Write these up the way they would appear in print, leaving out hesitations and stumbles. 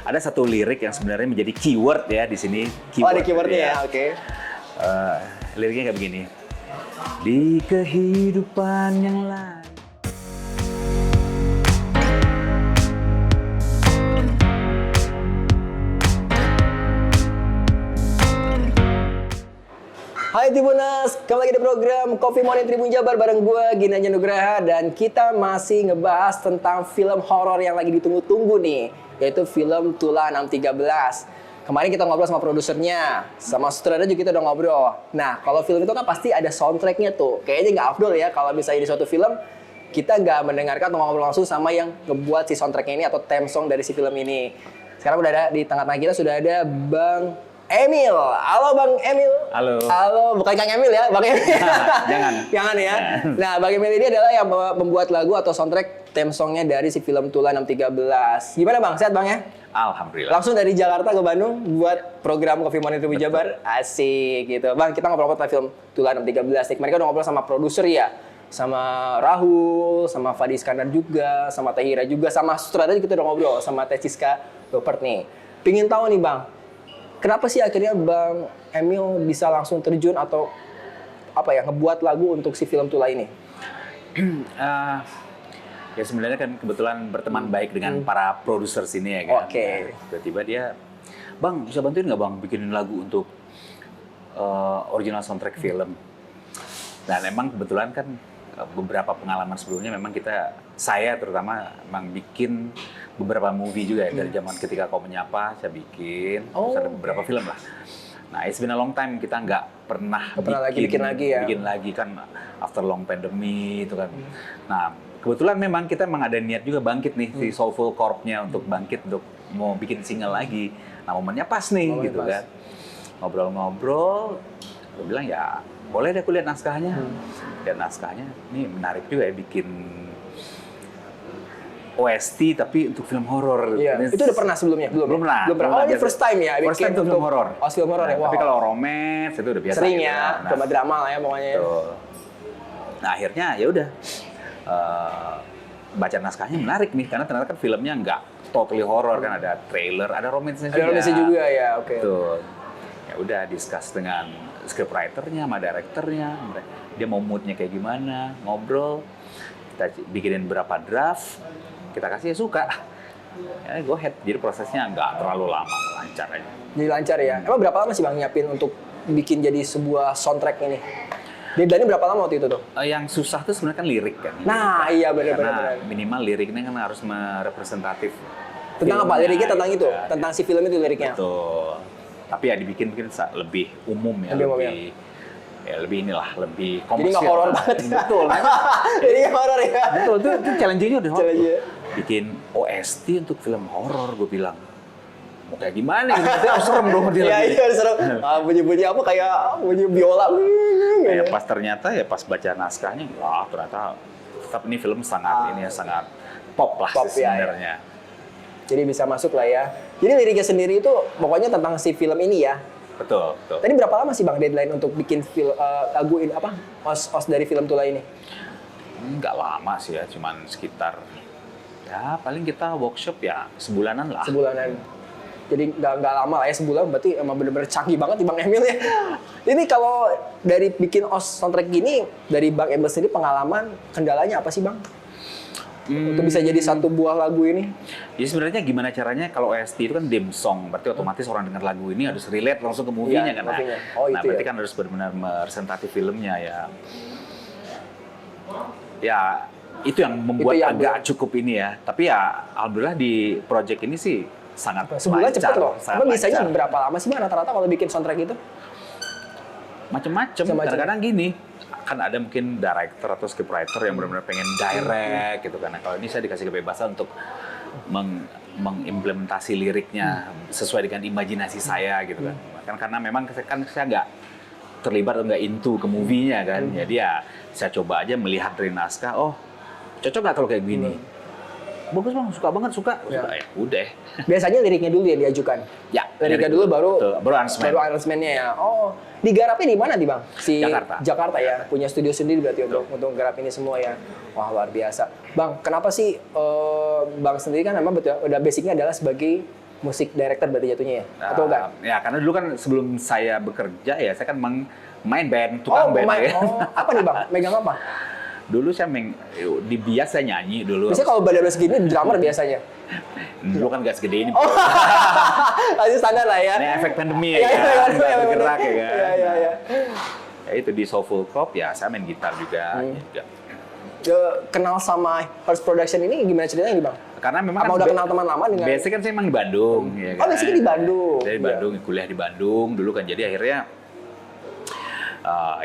ada satu lirik yang sebenarnya menjadi keyword ya di sini. Oh, ada keywordnya ya, oke. Liriknya kayak begini. Di kehidupan yang lain. Hai Tribuners, kembali lagi di program Coffee Morning Tribun Jabar bareng gue Ginanjar Nugraha, dan kita masih ngebahas tentang film horor yang lagi ditunggu-tunggu nih, yaitu film Tula 613. Kemarin kita ngobrol sama produsernya, sama sutradara juga kita udah ngobrol. Nah, kalau film itu kan pasti ada soundtracknya tuh. Kayaknya nggak afdol ya kalau misalnya di suatu film kita nggak mendengarkan atau ngobrol langsung sama yang ngebuat si soundtracknya ini atau theme song dari si film ini. Sekarang udah ada di tengah-tengah kita sudah ada Bang Emil. Halo Bang Emil. Halo. Halo, bukan Kang Emil ya, Bang Emil. Jangan. Jangan ya. Nah, Bang Emil ini adalah yang membuat lagu atau soundtrack theme songnya dari si film Tula 613. Gimana Bang? Sehat Bang ya? Alhamdulillah. Langsung dari Jakarta ke Bandung buat program Coffee Morning Tribun Jabar. Asik gitu. Bang, kita ngobrol tentang film Tula 613. Kemarin kan udah ngobrol sama produser ya. Sama Rahul, sama Fadi Iskandar juga, sama Teh Hira juga, sama sutradara kita udah ngobrol sama Teh Siska Rupert nih. Pingin tahu nih Bang, kenapa sih akhirnya Bang Emil bisa langsung terjun atau apa ya, ngebuat lagu untuk si film Tula ini? Ya sebenarnya kan kebetulan berteman baik dengan para produser sini ya kan. Oke. Tiba-tiba dia, Bang bisa bantuin nggak Bang bikinin lagu untuk original soundtrack film? Dan emang kebetulan kan beberapa pengalaman sebelumnya memang saya terutama memang bikin beberapa movie juga ya, dari zaman Ketika Kau Menyapa saya bikin, terus ada beberapa film lah. Nah, it's been a long time kita nggak pernah bikin lagi kan after long pandemi itu kan. Nah, kebetulan memang kita emang ada niat juga bangkit nih si Soulful Corp-nya untuk bangkit untuk mau bikin single lagi. Nah, momennya pas nih gitu kan. Ngobrol-ngobrol, gue bilang ya boleh deh aku lihat naskahnya. Dan naskahnya ini menarik juga ya, bikin OST tapi untuk film horor. Iya. Itu udah pernah sebelumnya? Belum pernah. Oh, ini first time ya? First time untuk film horor. Oh, film horor ya? Wow. Tapi kalau romance itu udah biasa. Sering gitu ya, kan. drama-drama lah ya pokoknya. Betul. Nah, akhirnya ya udah baca naskahnya menarik nih, karena ternyata kan filmnya nggak totally horor kan, ada trailer, ada romansnya juga. Ada romansnya juga ya, oke. Betul. Ya udah discuss dengan scriptwriter-nya sama director-nya, dia mau mood-nya kayak gimana, ngobrol, kita bikinin berapa draft, kita kasih ya suka. Ya go ahead, jadi prosesnya nggak terlalu lama, lancar aja. Jadi lancar ya. Emang berapa lama sih Bang nyiapin untuk bikin jadi sebuah soundtrack ini? Deadline-nya berapa lama waktu itu tuh? Yang susah tuh sebenarnya kan lirik kan. Nah, iya Karena benar-benar. minimal liriknya kan harus merepresentatif. Tentang apa? Liriknya tentang itu? Ya, Tentang si film itu liriknya? betul. Tapi ya dibikin mungkin lebih umum ya, lebih inilah, lebih komersial. Jadi nggak horor banget. Betul. Jadi nggak horor ya? Betul, itu challenge-nya udah horor. Challenge-nya. Bikin OST untuk film horor, gue bilang. Mau kayak gimana gitu, nanti harus serem dong dia. Iya, serem. Bunyi-bunyi apa, kayak bunyi biola. Ya pas ternyata ya pas baca naskahnya, wah ternyata tetap ini film sangat sangat pop lah sebenarnya. Ya. Jadi bisa masuk lah ya. Jadi liriknya sendiri itu pokoknya tentang si film ini ya. Betul. Tadi berapa lama sih Bang deadline untuk bikin lagu ini apa? Os dari film Tula ini? Nggak lama sih ya, cuman sekitar ya paling kita workshop ya sebulanan lah. Sebulanan. Jadi nggak lama lah ya, sebulan, berarti emang bener-bener canggih banget nih Bang Emil ya. Ini kalau dari bikin OS soundtrack gini, dari Bang Emil sendiri pengalaman, kendalanya apa sih Bang? Untuk bisa jadi satu buah lagu ini? Ya sebenarnya gimana caranya, kalau OST itu kan theme song, berarti otomatis orang dengar lagu ini harus relate langsung ke movie-nya kan. Nah, berarti kan harus benar-benar merepresentatif filmnya ya. Ya, itu yang membuat agak cukup ini ya. Tapi ya alhamdulillah di project ini sih sangat sebulan lancar. Cepet loh. Emang bisanya lancar. berapa lama sih Bang rata-rata kalau bikin soundtrack itu? Macem-macem. Kadang-kadang gini, kan ada mungkin director atau scriptwriter yang benar-benar pengen direct gitu kan. Nah, kalau ini saya dikasih kebebasan untuk mengimplementasi liriknya sesuai dengan imajinasi saya gitu kan. Karena memang kan saya nggak terlibat atau nggak into ke movie-nya kan. Jadi ya saya coba aja melihat dari naskah, oh cocok nggak kalau kayak gini? Bagus Bang, suka banget, suka. Ya udah. Biasanya liriknya dulu yang diajukan? Ya. Liriknya dulu baru arrangement-nya ya. Oh, digarapnya di mana nih Bang? Jakarta ya, punya studio sendiri berarti untuk garap ini semua ya. Wah luar biasa. Bang, kenapa sih Bang sendiri kan memang betul udah basicnya adalah sebagai musik director berarti jatuhnya ya? Atau enggak? Ya karena dulu kan sebelum saya bekerja ya saya kan main band, tukang band ya. Apa nih Bang? Megang apa? Dulu saya di bias saya nyanyi dulu. Biasanya kalau badan segini drummer biasanya. Dulu kan gak segede ini. Oh, masih standar lah ya. Ini efek pandemi ya, Iya, iya, kan? iya, Nggak iya, bergerak ya kan. Iya, iya, iya. Ya itu di Soulful Cop ya saya main gitar juga. juga. Kenal sama First Production ini gimana ceritanya nih Bang? Karena memang Apa kan udah kenal teman lama dengan? Biasanya kan saya emang di Bandung. Ya Oh, basicnya di Bandung. Dari Bandung, kuliah di Bandung dulu kan. Jadi akhirnya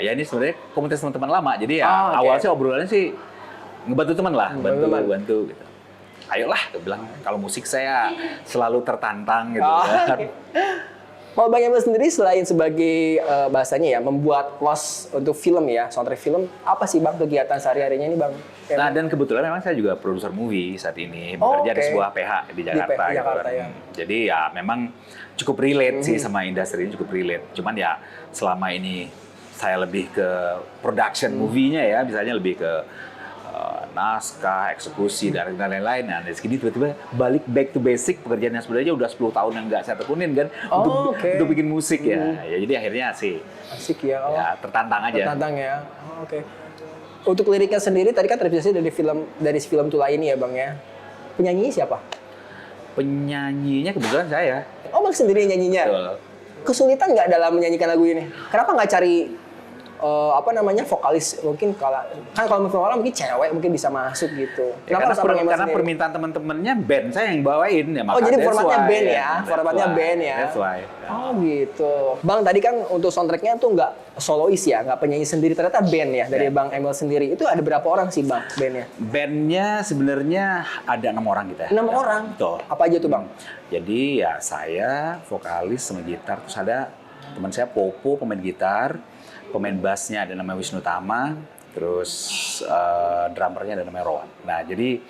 ya ini sebenarnya komunitas teman-teman lama. Jadi ya awal sih obrolannya sih ngebantu teman lah, bantu gitu. Ayolah, dia bilang kalau musik saya selalu tertantang gitu kan. Kalau Bang Emil sendiri selain sebagai bahasanya ya membuat close untuk film ya, soundtrack film, apa sih Bang kegiatan sehari-harinya ini Bang? Nah dan kebetulan memang saya juga produser movie saat ini, bekerja di sebuah PH di Jakarta. Di Jakarta gitu. ya. Jadi ya memang cukup relate sih sama industri ini, cukup relate. Cuman ya selama ini saya lebih ke production movie-nya ya, misalnya lebih ke naskah, eksekusi, dan lain-lain. Nah, dari sini tiba-tiba balik back to basic, pekerjaan yang sebenarnya udah 10 tahun yang nggak saya tekunin kan untuk bikin musik ya. Ya. Jadi akhirnya sih asik ya. Ya, tertantang aja. Tertantang ya. Oke. Untuk liriknya sendiri tadi kan terinspirasi dari film Tula ini ya Bang ya. Penyanyi siapa? Penyanyinya kebetulan saya. Oh Bang sendiri nyanyinya. Betul. Kesulitan nggak dalam menyanyikan lagu ini? Kenapa nggak cari vokalis mungkin kalau film orang mungkin cewek mungkin bisa masuk gitu. Ya, karena permintaan teman-temannya band saya yang bawain ya. Oh jadi formatnya band ya, formatnya band ya. That's why. Oh gitu. Bang tadi kan untuk soundtracknya tuh nggak solois ya, nggak penyanyi sendiri, ternyata band ya dari Bang Emil sendiri. Itu ada berapa orang sih Bang bandnya? Bandnya sebenarnya ada 6 orang kita. 6 orang? Betul. Apa aja tuh Bang? Jadi ya saya vokalis sama gitar, terus ada teman saya Popo pemain gitar, pemain bassnya ada namanya Wisnu Tama, terus drummernya ada namanya Rowan. Nah jadi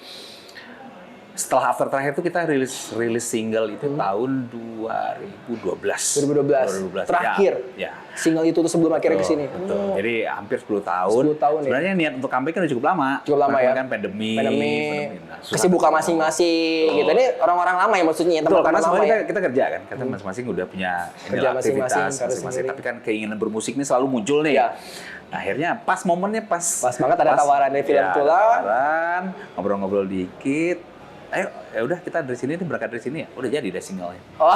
setelah After terakhir itu kita rilis single itu tahun 2012. 2012. Terakhir. Ya. Single itu tuh sebelum akhirnya ke sini. Betul. Jadi hampir 10 tahun. 10 tahun sebenarnya niat untuk comeback kan udah cukup lama. Cukup lama ya. Kan pandemi. Nah, kesibukan masing-masing gitu. Ini orang-orang lama ya maksudnya. Betul, karena semuanya kita kerja kan. Kita masing-masing udah punya aktivitas masing-masing. Tapi kan keinginan bermusik ini selalu muncul nih. Ya. Nah, akhirnya pas momennya pas banget ada tawaran dari film Tula. Tawaran, ngobrol-ngobrol dikit. Ayo, ya udah kita dari sini nih, berangkat dari sini ya. Udah jadi deh singlenya. Oh,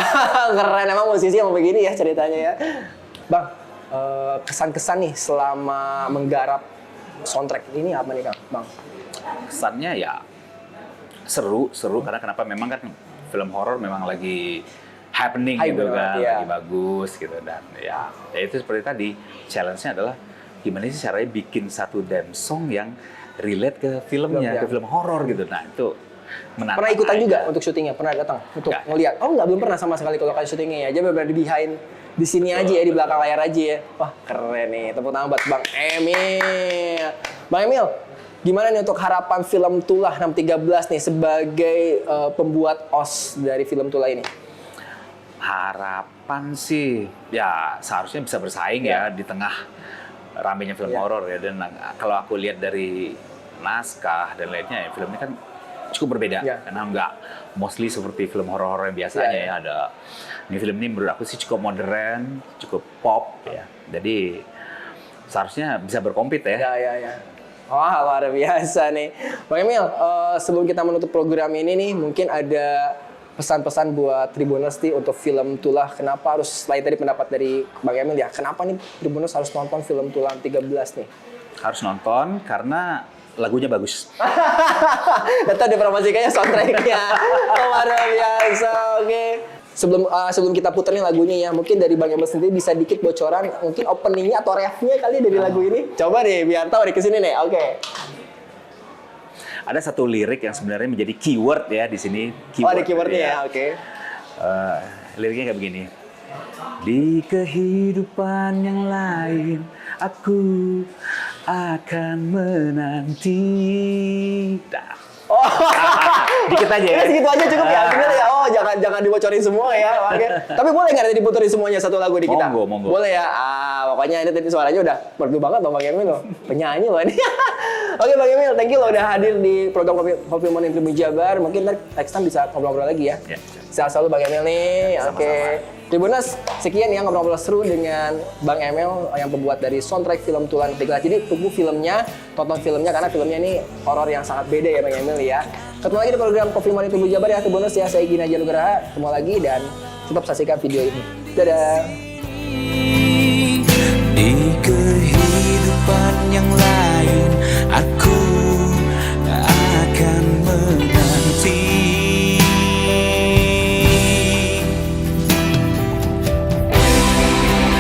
keren emang musisi yang begini ya ceritanya ya. Bang, kesan-kesan nih selama menggarap soundtrack ini apa nih Bang? Kesannya ya seru karena kenapa memang kan film horor memang lagi happening gitu kan, lagi bagus gitu dan ya itu seperti tadi challenge-nya adalah gimana sih caranya bikin satu dance song yang relate ke filmnya, ke film horor gitu. Nah, itu menantang. Pernah ikutan juga untuk syutingnya? Pernah datang untuk ngelihat? Oh enggak, belum pernah sama sekali kalau lokasi syutingnya ya. Aja benar di behind di sini aja ya, di belakang layar aja ya. Wah keren nih, tepuk tangan buat Bang Emil. Bang Emil, gimana nih untuk harapan film Tula 613 nih sebagai pembuat OS dari film Tula ini? Harapan sih ya seharusnya bisa bersaing ya di tengah ramenya film horor ya. Dan kalau aku lihat dari naskah dan lainnya ya filmnya kan cukup berbeda karena nggak mostly seperti film horor yang biasanya ya. Ada ini film ini menurut aku sih cukup modern, cukup pop ya. Jadi seharusnya bisa berkompet ya. Ya. Wah luar biasa nih, Bang Emil. Sebelum kita menutup program ini nih, mungkin ada pesan-pesan buat Tribuners nih untuk film Tula. Kenapa harus selain tadi pendapat dari Bang Emil ya? Kenapa nih Tribuners harus nonton film Tula 13 nih? Harus nonton karena lagunya bagus. Tetap dipromosikannya soundtracknya. Luar biasa. Oke. Sebelum kita puterin lagunya ya, mungkin dari Bang Emil sendiri bisa dikit bocoran mungkin openingnya atau refnya kali dari lagu ini. Coba deh biar tahu di kesini nih. Oke. Ada satu lirik yang sebenarnya menjadi keyword ya di sini. Ada keywordnya ya. Oke. Liriknya kayak begini. Di kehidupan yang lain aku akan menanti. Dikit aja ya. Segitu aja cukup ya. Ya. Oh, jangan dibocorin semua ya. Oke. Tapi boleh nggak nanti diputerin semuanya satu lagu di kita? Monggo. Boleh ya. Pokoknya ini tadi suaranya udah merdu banget loh Bang Emil loh. Penyanyi loh ini. Oke Bang Emil, thank you loh udah hadir di program Coffee Morning Tribun Jabar. Mungkin next time bisa ngobrol-ngobrol lagi ya. Sehat selalu Bang Emil nih. Sama-sama. Oke. Tribuners, sekian ya ngobrol-ngobrol seru dengan Bang Emil yang pembuat dari soundtrack film Tulan Tiga. Jadi tunggu filmnya, tonton filmnya karena filmnya ini horor yang sangat beda ya Bang Emil ya. Ketemu lagi di program Coffee Morning Tribun Jabar ya Tribuners ya. Saya Gina Nugraha. Ketemu lagi dan tetap saksikan video ini. Dadah. Di kehidupan yang lain aku